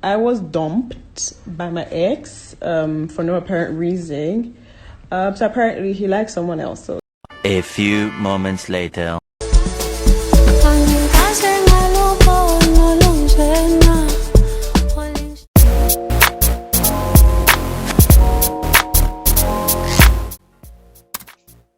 I was dumped by my ex for no apparent reason. So apparently he likes someone else. So a few moments later.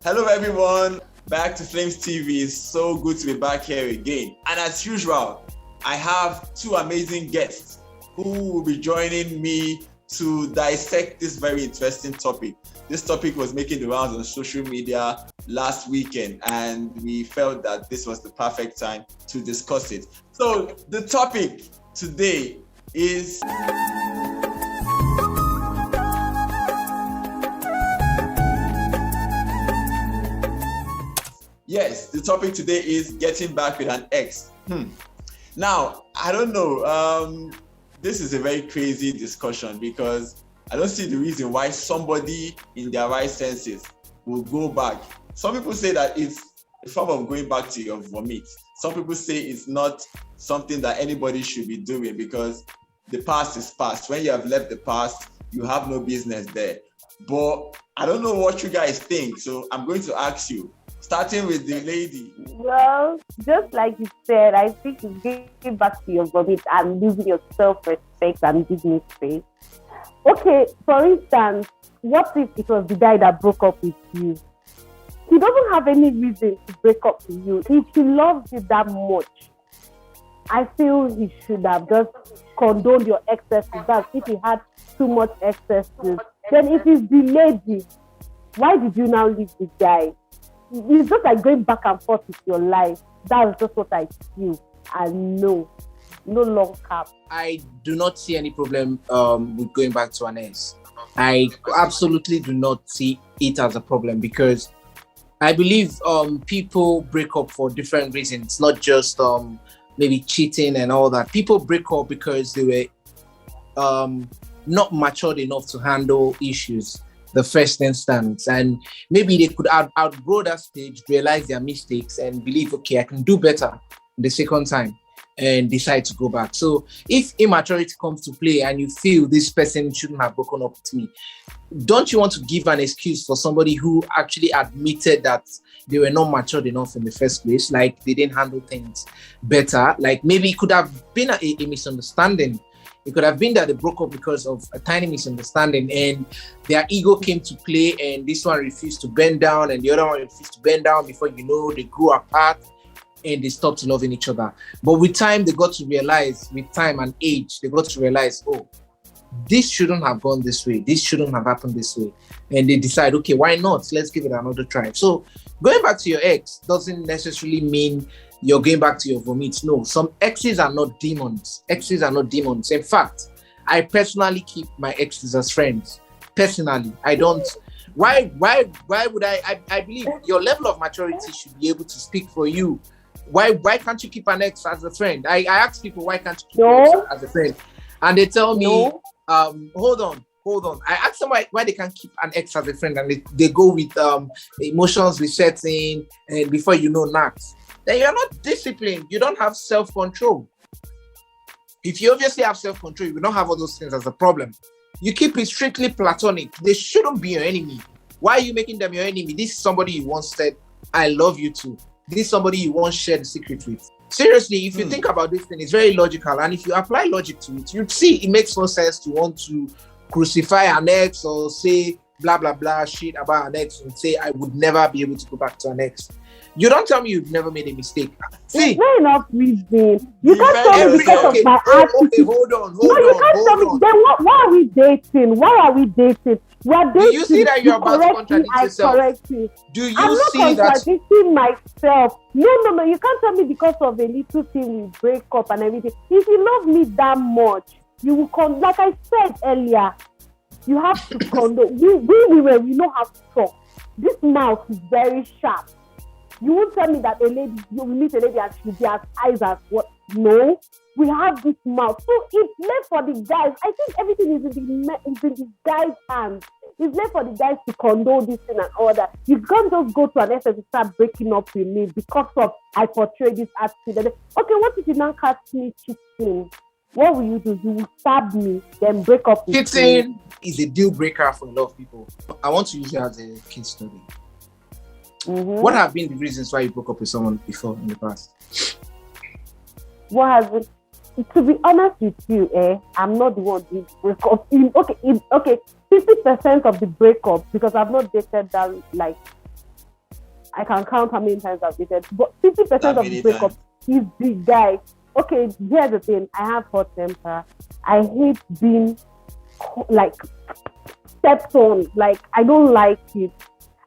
Hello everyone, back to Flames TV. It's so good to be back here again. And as usual, I have two amazing guests who will be joining me to dissect this very interesting topic. This topic was making the rounds on social media last weekend, and we felt that this was the perfect time to discuss it. So the topic today is yes, the topic today is getting back with an ex. Now, I don't know. This is a very crazy discussion because I don't see the reason why somebody in their right senses will go back. Some people say that it's a form of going back to your vomit. Some people say it's not something that anybody should be doing because the past is past. When you have left the past, you have no business there. But I don't know what you guys think. So I'm going to ask you, starting with the lady. Well, just like you said, I think it's getting back to your vomit and losing your self-respect and giving space. Okay, for instance, what if it was the guy that broke up with you? He doesn't have any reason to break up with you. If he loves you that much, I feel he should have just condoned your excesses. But if he had too much excesses, then if it's the lady, why did you now leave the guy? It's just like going back and forth with your life. That's just what I feel. And no long cap. I do not see any problem with going back to an ex. I absolutely do not see it as a problem because I believe people break up for different reasons, not just maybe cheating and all that. People break up because they were not matured enough to handle issues the first instance, and maybe they could outgrow that stage, realize their mistakes and believe, okay, I can do better the second time and decide to go back. So if immaturity comes to play and you feel this person shouldn't have broken up with me, don't you want to give an excuse for somebody who actually admitted that they were not matured enough in the first place, like they didn't handle things better, like maybe it could have been a misunderstanding. It could have been that they broke up because of a tiny misunderstanding and their ego came to play and this one refused to bend down and the other one refused to bend down. Before you know, they grew apart and they stopped loving each other. But with time, they got to realize, with time and age, they got to realize, oh, this shouldn't have gone this way. This shouldn't have happened this way. And they decide, okay, why not? Let's give it another try. So going back to your ex doesn't necessarily mean you're going back to your vomit. No, some exes are not demons. Exes are not demons. In fact, I personally keep my exes as friends. Personally, I don't. Why would I believe your level of maturity should be able to speak for you. Why can't you keep an ex as a friend? I ask people, why can't you keep an ex as a friend? And they tell me, hold on. I ask them why they can't keep an ex as a friend, and they go with emotions resetting, and before you know, knacks. Then you're not disciplined. You don't have self-control. If you obviously have self-control, you don't have all those things as a problem. You keep it strictly platonic. They shouldn't be your enemy. Why are you making them your enemy? This is somebody you once said, I love you too. This is somebody you once shared the secret with. Seriously, if you think about this thing, it's very logical. And if you apply logic to it, you'd see it makes no sense to want to crucify an ex or say blah, blah, blah shit about an ex and say, I would never be able to go back to an ex. You don't tell me you've never made a mistake. See, it's not enough reason. You can't tell me because of my attitude. Okay, hold on. You can't tell me. Then why are we dating? Why are we dating? We are dating. Do you see that you're about to contradict yourself? Do you I'm not see that? contradicting myself. No. You can't tell me because of a little thing we break up and everything. If you love me that much, you will like I said earlier, you have to condone. We know how to talk. This mouth is very sharp. You won't tell me that a lady, you will meet a lady and she has eyes as what? No, we have this mouth. So it's left for the guys. I think everything is in the guys' hands. It's left for the guys to condone this thing and all that. You can't just go to an extent to start breaking up with me because of I portray this attitude. Okay, what if you now catch me cheating? what will you do? You will stab me, then break up with me. Cheating is a deal breaker for a lot of people. I want to use you as a case study. Mm-hmm. What have been the reasons why you broke up with someone before in the past? What has been? To be honest with you, I'm not the one who break up. 50% of the breakup, because I've not dated that, like, I can count how many times I've dated, but 50% of the breakup is the guy. Okay, here's the thing. I have hot temper. I hate being, like, stepped on. Like, I don't like it.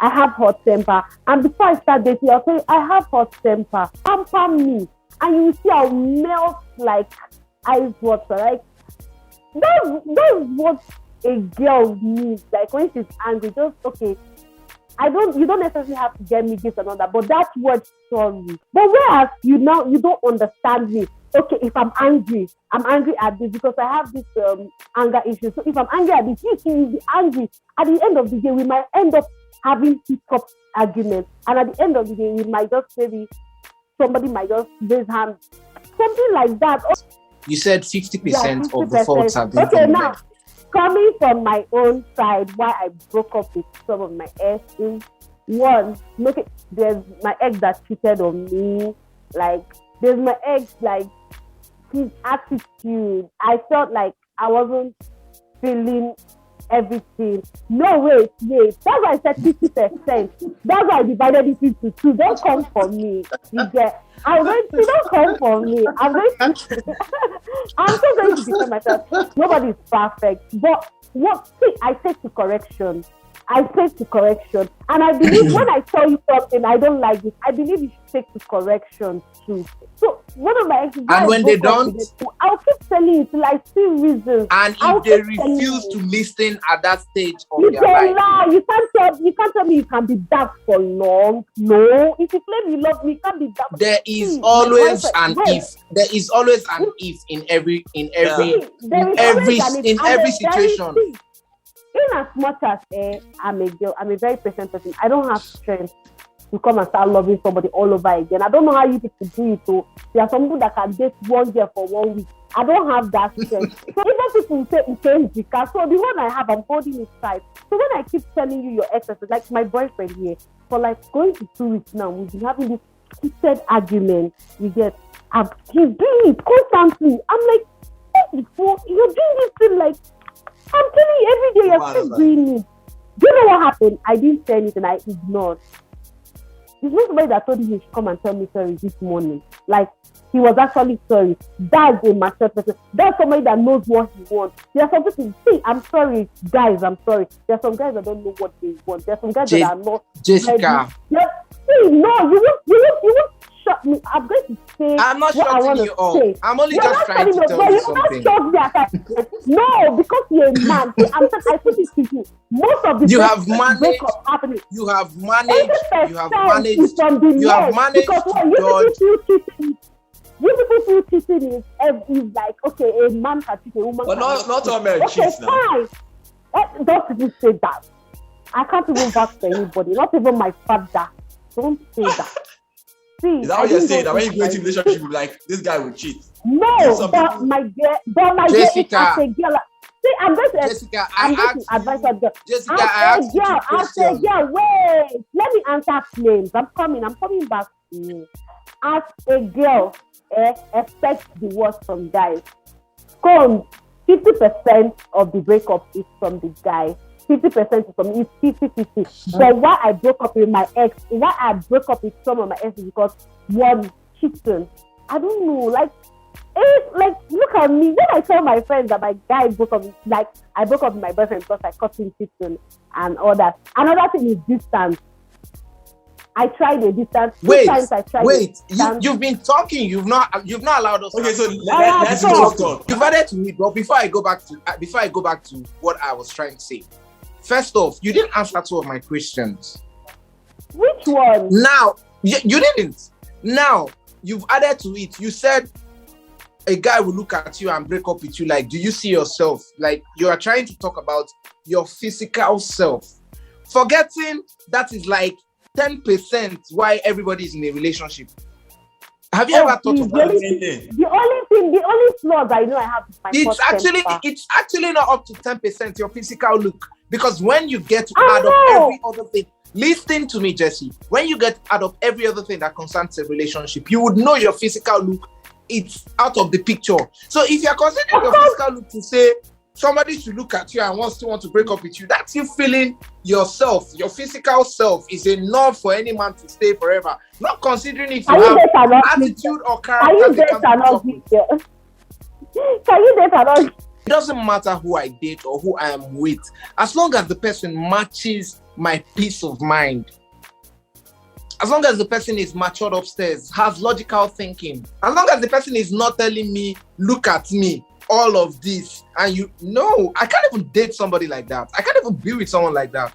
I have hot temper. And before I start dating, I'll say, I have hot temper. Pamper me. And you see I'll melt like ice water. Like, that's what a girl needs. Like, when she's angry, just, okay, you don't necessarily have to get me this and all that, but that's what sorry. But whereas you don't understand me. Okay, if I'm angry at this because I have this anger issue. So if I'm angry at this, you will be angry. At the end of the day, we might end up having hiccup arguments. And at the end of the day, we might just maybe somebody might just raise hand. Something like that. You said 50% of the faults have been okay, now, coming from my own side, why I broke up with some of my exes. One, there's my ex that cheated on me. Like, there's my ex, like, his attitude. I felt like I wasn't feeling everything. No, wait. That's why I said 50%. That's why I divided it into two. Don't come for me. You get. Don't come for me. I'm so going to defend myself. Nobody's perfect. But I take to correction. And I believe when I tell you something, I don't like it, I believe you should take to correction too. So one of my exes, and when they don't, I'll keep telling you till I see reasons. And if they refuse to listen at that stage of their life, lie. You can't tell me you can be that for long. No, if you claim you love me, you can't be that. There is always an if. There is always an if in every situation. In as much as I'm a girl, I'm a very patient person. I don't have strength to come and start loving somebody all over again. I don't know how you people do it. So there are some people that can date one girl for 1 week. I don't have that strength. So even people say it change because so the one I have, I'm holding it tight. So when I keep telling you your exes, like my boyfriend here, for like going to 2 weeks now, we've been having this heated argument. You get, he's doing it constantly. I'm like, you're doing this thing like. I'm telling you, every day you're still doing it. Do you know what happened? I didn't say anything. I ignored. It's not somebody that told you he should come and tell me sorry this morning. Like, he was actually sorry. That's a mature person. That's somebody that knows what he wants. There are some people, see, I'm sorry, guys, I'm sorry. There are some guys that don't know what they want. There are some guys that are not. Jessica. See, no, you won't shut me. I'm going to say I'm not shutting you up. I'm only just trying to tell you something. No, because you're a man. I put this to you. Most of the you have managed. You have managed. Because you people feel cheating is like, okay, a man can cheat, a woman but not all men cheat now. Fine. Don't people say that. I can't even vouch for anybody, not even my father. Don't say that. See, is that what you're saying? That when you go into a relationship, you like this guy will cheat? No, but my girl, Jessica. as a girl. See, I'm going to Jessica, advise her girl. Jessica, I say, girl, wait. Let me answer Flames. I'm coming back to you. As a girl, expect the worst from guys. 50% of the breakup is from the guy. 50% is from me. It's 50-50. But why I broke up with my ex, why I broke up with some of my exes, because one, cheating. I don't know, like, look at me. When I tell my friends that my guy broke up, like, I broke up with my boyfriend because I caught him cheating and all that. Another thing is distance. I tried a distance. You've been talking. You've not allowed us. Okay, so let's talk. You've added to me, but before I go back to what I was trying to say, first off, you didn't answer two of my questions. Which one? Now you didn't. Now you've added to it. You said a guy will look at you and break up with you. Like, do you see yourself? Like, you are trying to talk about your physical self, forgetting that is like 10% why everybody is in a relationship. Have you ever thought please, of the that? the only flaws I know I have is my temper. It's actually not up to 10% your physical look, because when you get to I add up know. every other thing, listen to me, Jesse. When you get to add up every other thing that concerns a relationship, you would know your physical look. It's out of the picture. So if you're considering your physical look to say somebody should look at you and want to break up with you, that's you feeling yourself, your physical self is enough for any man to stay forever. Not considering if you have attitude or character. Can you date another? It doesn't matter who I date or who I am with, as long as the person matches my peace of mind. As long as the person is matured upstairs, has logical thinking, as long as the person is not telling me, look at me, all of this, and I can't even date somebody like that. I can't even be with someone like that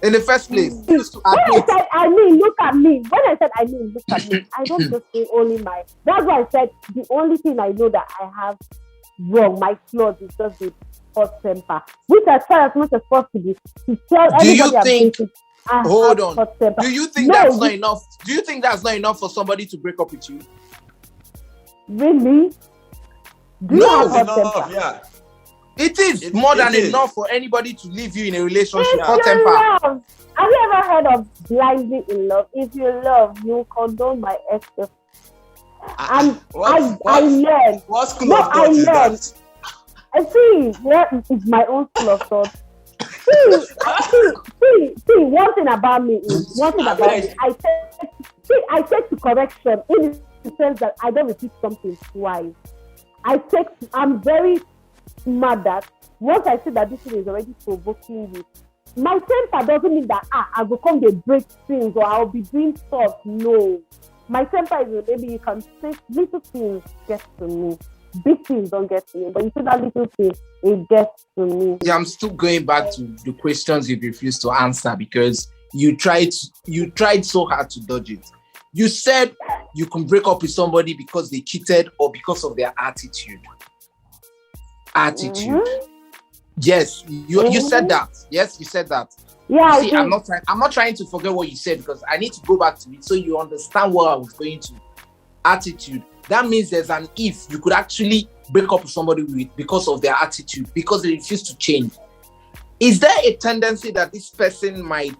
in the first place. When I said I mean look at me, look at me, I don't just say only my. That's why I said the only thing I know that I have wrong, my flaws, is just the hot temper, which I try as much as possible to tell everybody I'm dating. Hold on. Do you think that's not enough? Do you think that's not enough for somebody to break up with you? Really? No, it's enough. Yeah. It is more than enough for anybody to leave you in a relationship. Hot temper. Have you ever heard of blindly in love? If you love, you condone my excess. And I learned. What school of thought is that? I see what is my own school of thought. See, one thing about me, I take to correction in the sense that I don't repeat something twice. I'm very mad that once I see that this thing is already provoking you, my temper doesn't mean that I will come to break things or I'll be doing stuff. No. My temper is maybe you can say little things get to me. Big things don't get to me, but you see that little thing, it gets to me. Yeah, I'm still going back to the questions you refused to answer because you tried so hard to dodge it. You said you can break up with somebody because they cheated or because of their attitude. Mm-hmm. Yes, you said that. Yes, you said that. Yeah. See, I'm not trying to forget what you said because I need to go back to it so you understand what I was going to. Attitude. That means there's an if you could actually break up with somebody because of their attitude, because they refuse to change. Is there a tendency that this person might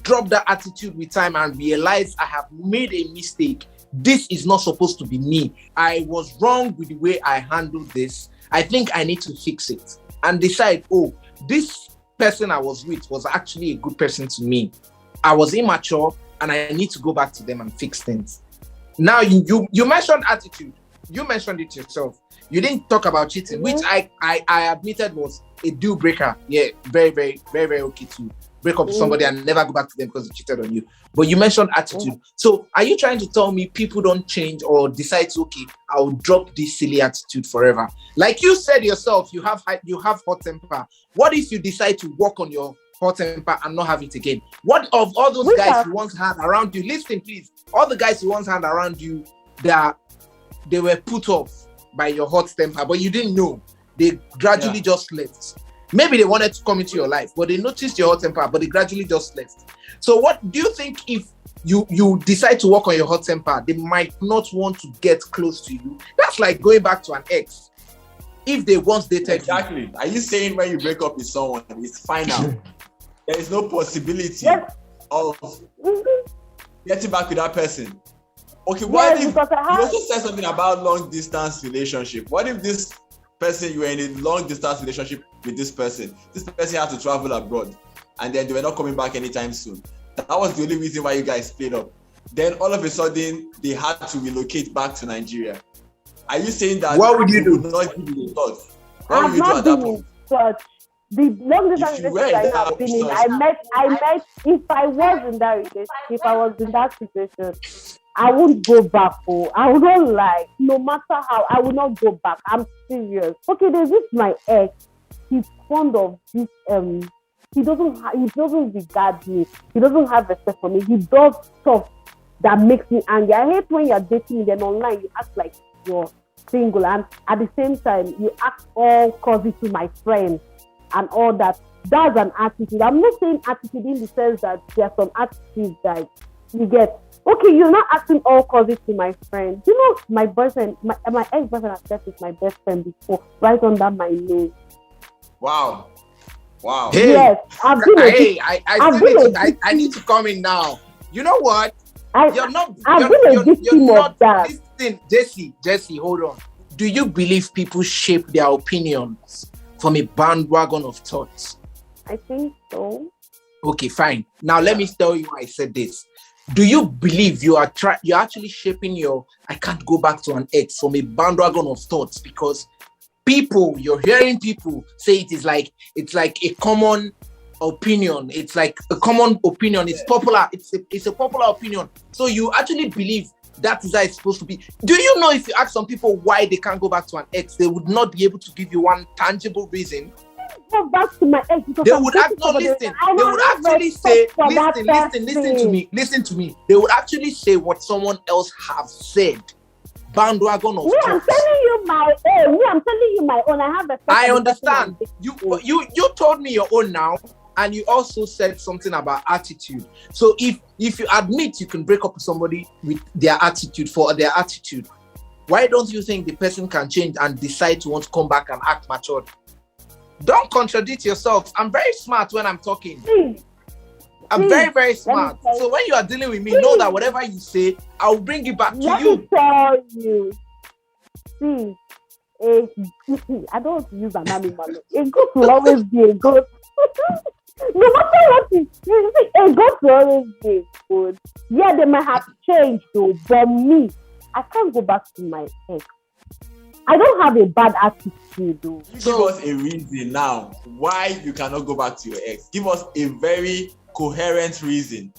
drop that attitude with time and realize I have made a mistake? This is not supposed to be me. I was wrong with the way I handled this. I think I need to fix it. And decide, this person I was with was actually a good person to me. I was immature and I need to go back to them and fix things. Now you mentioned attitude. You mentioned it yourself. You didn't talk about cheating, which I admitted was a deal breaker. Yeah, very, very, very, very okay to break up with somebody and never go back to them because they cheated on you. But you mentioned attitude. So are you trying to tell me people don't change or decide to, I'll drop this silly attitude forever? Like you said yourself, you have hot temper. What if you decide to work on your hot temper and not have it again? What of all those guys you once had around you? Listen, please. All the guys you once had around you that they were put off by your hot temper, but you didn't know. They gradually just left. Maybe they wanted to come into your life, but they noticed your hot temper, but they gradually just left. So what do you think if you decide to work on your hot temper, they might not want to get close to you? That's like going back to an ex. If they once dated Exactly. Are you saying when you break up with someone, it's final? There is no possibility of getting back with that person. Okay, what if you also said something about long distance relationship? What if this person, you were in a long distance relationship with this person had to travel abroad and then they were not coming back anytime soon? That was the only reason why you guys split up. Then all of a sudden they had to relocate back to Nigeria. Are you saying that what would you do? Not give you a thought? What would you do at that point? The long distance relationship I have been in, I met. If I was in that relationship, if I was in that situation, I wouldn't go back. I would not lie. No matter how, I would not go back. I'm serious. Okay, there's this my ex. He's fond of this. He doesn't regard me. He doesn't have respect for me. He does stuff that makes me angry. I hate when you're dating me, then online you act like you're single, and at the same time you act all cozy to my friends and all that. That's an attitude. I'm not saying attitude in the sense that there are some attitudes that You get. Okay, you're not acting all cozy to my friend. You know, my boyfriend, my ex-boyfriend has slept with my best friend before, right under my nose. Wow. Hey, Yes, I've been a hey, I've been a victim. I need to come in now. You know what? I've You're not. been a victim of that. Listen, Jesse, hold on. Do you believe people shape their opinions from a bandwagon of thoughts? I think so. Okay, fine. Now let me tell you why I said this. Do you believe you're actually shaping your I can't go back to an ex from a bandwagon of thoughts? Because you're hearing people say it's like a common opinion. It's like a common opinion. It's popular. It's a popular opinion. So you actually believe that is how it's supposed to be. Do you know if you ask some people why they can't go back to an ex, they would not be able to give you one tangible reason? Go back to my ex because They would actually say, listen to me. They would actually say what someone else have said. Bandwagon of I'm telling you my own. I have a. I understand. You told me your own now, and you also said something about attitude. So if you admit you can break up with somebody with their attitude for their attitude, why don't you think the person can change and decide to want to come back and act matured? Don't contradict yourself. I'm very smart when I'm talking. I'm very, very smart. So when you are dealing with me, know that whatever you say, I'll bring it back to you. Let me tell you. See, I don't want to use an animal. A goat will always be a goat. No matter what it is, a goat will always be a goat. Yeah, they might have changed though, but me, I can't go back to my ex. I don't have a bad attitude though. Give us a reason now why you cannot go back to your ex. Give us a very coherent reason.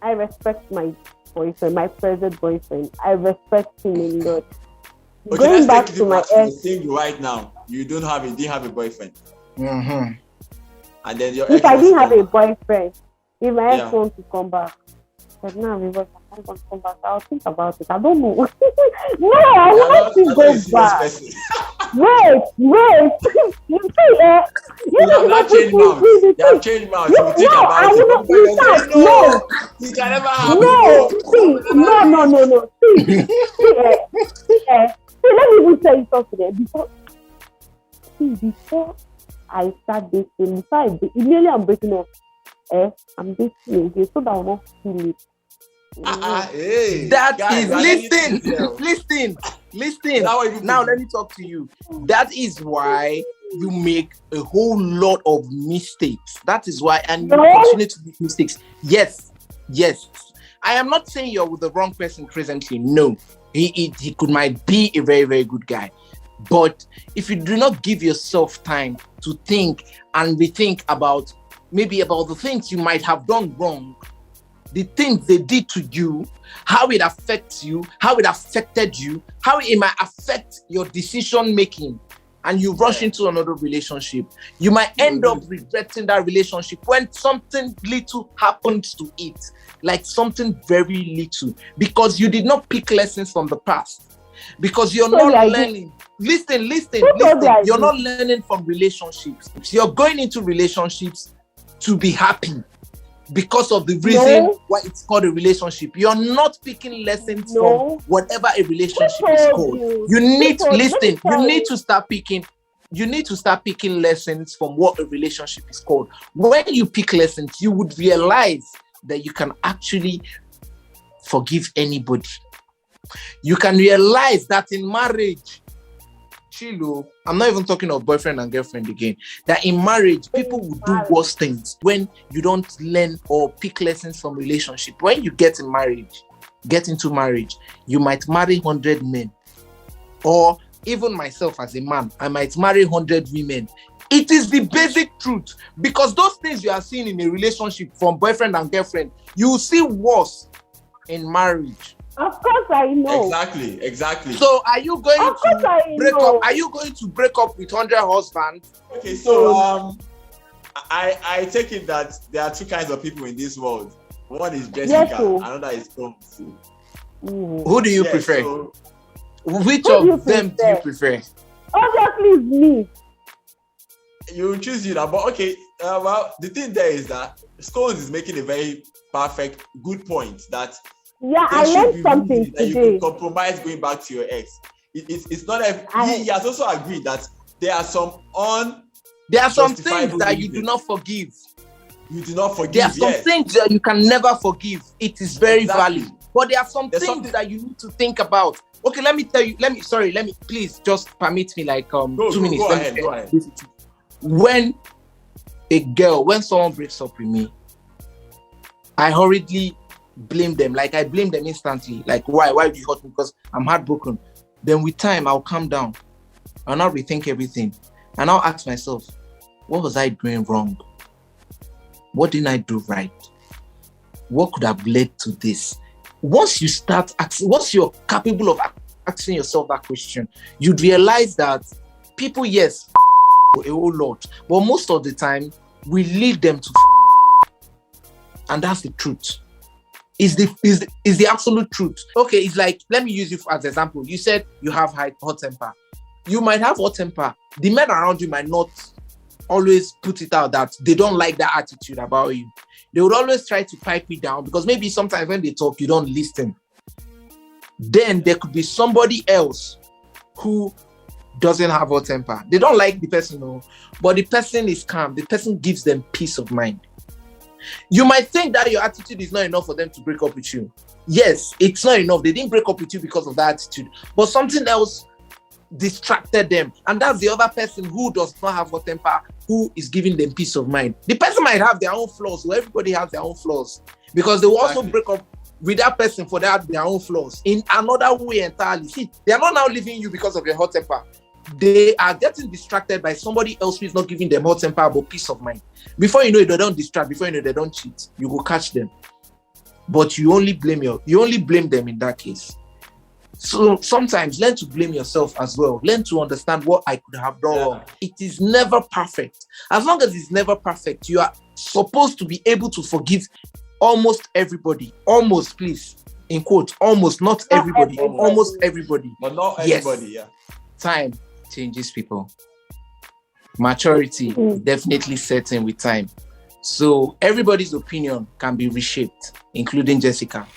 I respect my boyfriend, my present boyfriend. I respect him a lot. Okay, Going back to my ex. Right now, you didn't have a boyfriend. Mm-hmm. And then your if I didn't have a boyfriend, if my ex wants to come back, but now I'm going to come back. I'll think about it. I don't know. No, I want to go back. Wait. You see, you have not changed mouth. You have changed mouth. You think about it. No, you can never have No. See, let me even tell you something. Before I start dating, immediately I'm breaking up. I'm dating again so that I will not feel it. Listen. Now let me talk to you. That is why you make a whole lot of mistakes. That is why, and you continue to make mistakes. Yes. I am not saying you're with the wrong person presently. No, he might be a very, very good guy. But if you do not give yourself time to think and rethink about the things you might have done wrong, the things they did to you, how it affects you, how it affected you, how it might affect your decision making, and you rush into another relationship, you might end up regretting that relationship when something little happens to it, like something very little, because you did not pick lessons from the past, because you're not learning. Listen. You're not learning from relationships. You're going into relationships to be happy because of the reason why it's called a relationship. You're not picking lessons from whatever a relationship is called. You need to start picking lessons from what a relationship is called. When you pick lessons, you would realize that you can actually forgive anybody. You can realize that in marriage, Chilo, I'm not even talking of boyfriend and girlfriend again, that in marriage, people will do worse things when you don't learn or pick lessons from relationship. When you get into marriage, you might marry 100 men. Or even myself as a man, I might marry 100 women. It is the basic truth. Because those things you are seeing in a relationship from boyfriend and girlfriend, you will see worse in marriage. Of course I know. Exactly. So are you going to break up? Are you going to break up with 100 husbands? Okay, so I take it that there are two kinds of people in this world. One is Jessica, another is Tom. Who do you prefer? So, which of them do you prefer? Obviously it's me. You choose you now, but okay. Well, the thing there is that Scones is making a very perfect, good point that Yeah, there I should learned be something reason that you today. can compromise going back to your ex. It's not he has also agreed that there are some There are some things justifiable that you reasons. do not forgive. You do not forgive. There are some yes. things that you can never forgive. It is very Exactly. valid. But there are some There's things something- that you need to think about. Okay, let me tell you. Please just permit me like 2 minutes. Go ahead. When someone breaks up with me, I hurriedly blame them. Like I blame them instantly. Like why did you hurt me? Because I'm heartbroken. Then with time, I'll calm down. I'll now rethink everything. And I'll ask myself, what was I doing wrong? What didn't I do right? What could have led to this? Once you're capable of asking yourself that question, you'd realize that people, yes, a whole lot, but most of the time, we lead them to and that's the truth. Is the absolute truth. Okay, it's like, let me use you as an example. You said you have hot temper. You might have hot temper. The men around you might not always put it out that they don't like that attitude about you. They would always try to pipe it down because maybe sometimes when they talk, you don't listen. Then there could be somebody else who doesn't have hot temper. They don't like the person, no, but the person is calm. The person gives them peace of mind. You might think that your attitude is not enough for them to break up with you. Yes, it's not enough. They didn't break up with you because of that attitude, but something else distracted them, and that's the other person who does not have hot temper, who is giving them peace of mind. The person might have their own flaws, so everybody has their own flaws, because they will also break up with that person for their own flaws in another way entirely. See, they are not now leaving you because of your hot temper. They are getting distracted by somebody else who is not giving them hot temper but peace of mind. Before you know it, they don't distract. Before you know it, they don't cheat. You go catch them, but you only blame them in that case. So sometimes learn to blame yourself as well. Learn to understand what I could have done wrong. It is never perfect. As long as it's never perfect, you are supposed to be able to forgive almost everybody. Almost, please, in quote, almost, not everybody, almost everybody. But not everybody, yes. Time changes people. Maturity definitely sets in with time. So everybody's opinion can be reshaped, including Jessica.